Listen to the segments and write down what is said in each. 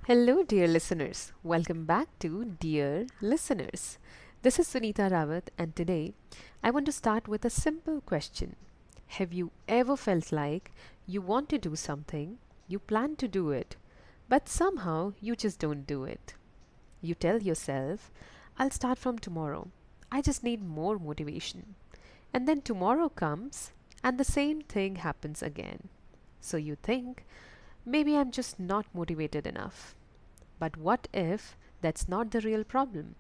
Hello, dear listeners. Welcome back to Dear Listeners. This is Sunita Rawat, and today I want to start with a simple question. Have you ever felt like you want to do something, you plan to do it, but somehow you just don't do it? You tell yourself, I'll start from tomorrow. I just need more motivation. And then tomorrow comes, and the same thing happens again. So you think, maybe I'm just not motivated enough. But what if that's not the real problem?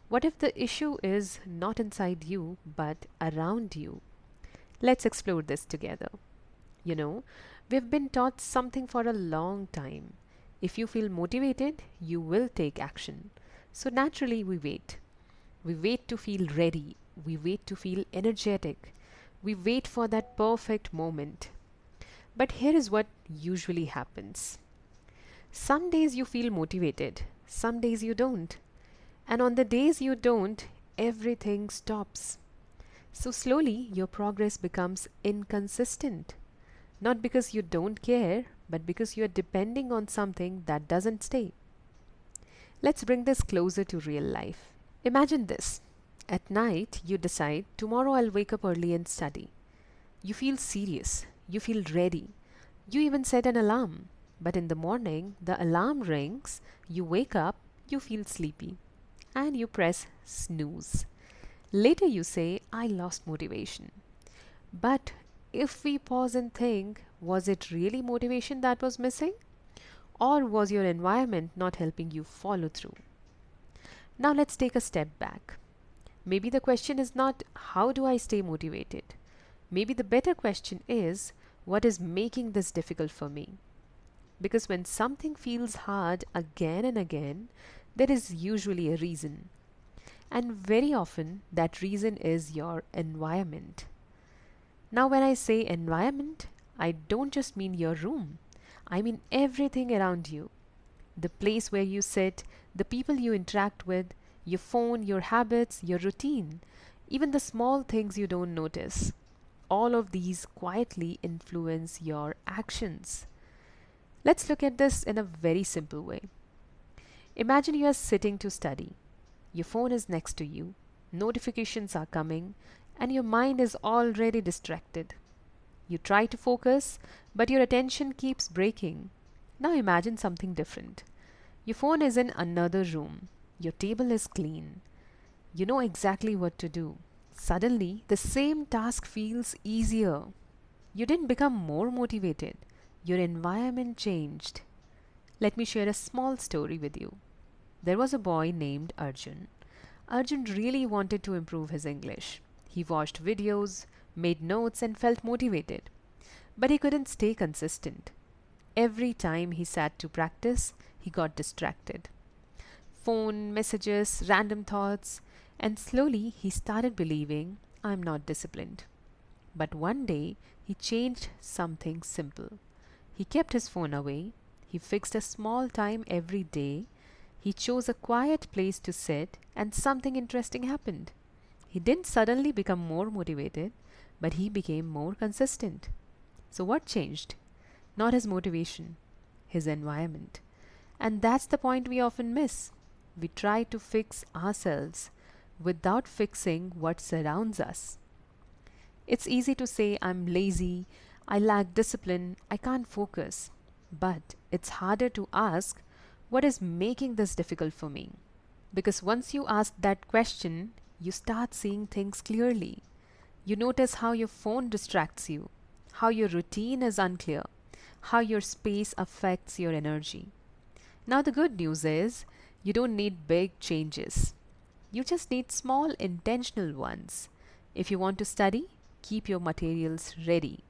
What if the issue is not inside you but around you? Let's explore this together. You know, we've been taught something for a long time. If you feel motivated, you will take action. So naturally, we wait. We wait to feel ready. We wait to feel energetic. We wait for that perfect moment. But here is what usually happens. Some days you feel motivated, some days you don't. And on the days you don't, everything stops. So slowly your progress becomes inconsistent. Not because you don't care, but because you are depending on something that doesn't stay. Let's bring this closer to real life. Imagine this. At night, you decide, tomorrow I'll wake up early and study. You feel serious, you feel ready. You even set an alarm. But in the morning, the alarm rings, you wake up, you feel sleepy, and you press snooze. Later, you say, I lost motivation. But if we pause and think, was it really motivation that was missing? Or was your environment not helping you follow through? Now, let's take a step back. Maybe the question is not, how do I stay motivated? Maybe the better question is, what is making this difficult for me? Because when something feels hard again and again, there is usually a reason. And very often, that reason is your environment. Now, when I say environment, I don't just mean your room, I mean everything around you. The place where you sit, the people you interact with, your phone, your habits, your routine, even the small things you don't notice. All of these quietly influence your actions. Let's look at this in a very simple way. Imagine you are sitting to study. Your phone is next to you, notifications are coming, and your mind is already distracted. You try to focus, but your attention keeps breaking. Now imagine something different. Your phone is in another room. Your table is clean. You know exactly what to do. Suddenly, the same task feels easier. You didn't become more motivated. Your environment changed. Let me share a small story with you. There was a boy named Arjun. Arjun really wanted to improve his English. He watched videos, made notes, and felt motivated. But he couldn't stay consistent. Every time he sat to practice, he got distracted. Phone, messages, random thoughts, and slowly he started believing, I'm not disciplined. But one day, he changed something simple. He kept his phone away. He fixed a small time every day. He chose a quiet place to sit, and something interesting happened. He didn't suddenly become more motivated, but he became more consistent. So, what changed? Not his motivation, his environment. And that's the point we often miss. We try to fix ourselves without fixing what surrounds us. It's easy to say, I'm lazy, I lack discipline, I can't focus. But it's harder to ask, what is making this difficult for me? Because once you ask that question, you start seeing things clearly. You notice how your phone distracts you, how your routine is unclear, how your space affects your energy. Now, the good news is you don't need big changes. You just need small intentional ones. If you want to study, keep your materials ready.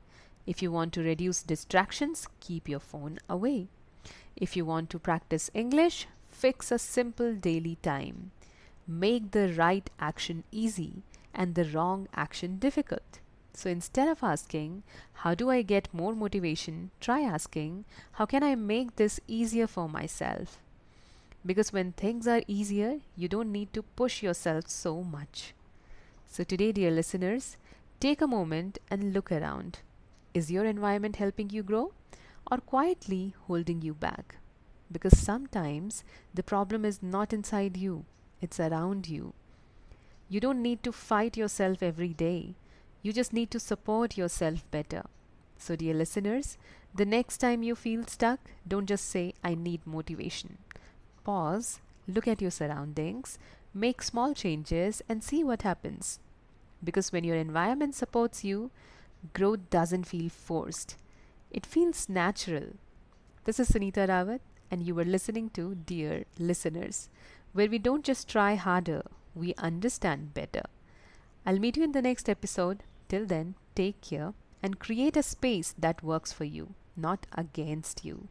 If you want to reduce distractions, keep your phone away. If you want to practice English, fix a simple daily time. Make the right action easy and the wrong action difficult. So instead of asking, how do I get more motivation? Try asking, how can I make this easier for myself? Because when things are easier, you don't need to push yourself so much. So today, dear listeners, take a moment and look around. Is your environment helping you grow or quietly holding you back? because sometimes the problem is not inside you, it's around you. You don't need to fight yourself every day. You just need to support yourself better. So, dear listeners, the next time you feel stuck, don't just say, I need motivation. Pause, look at your surroundings, make small changes, and see what happens. Because when your environment supports you, growth doesn't feel forced, it feels natural. This is Sunita Rawat, and you were listening to Dear Listeners, where we don't just try harder, we understand better. I'll meet you in the next episode. Till then, take care and create a space that works for you, not against you.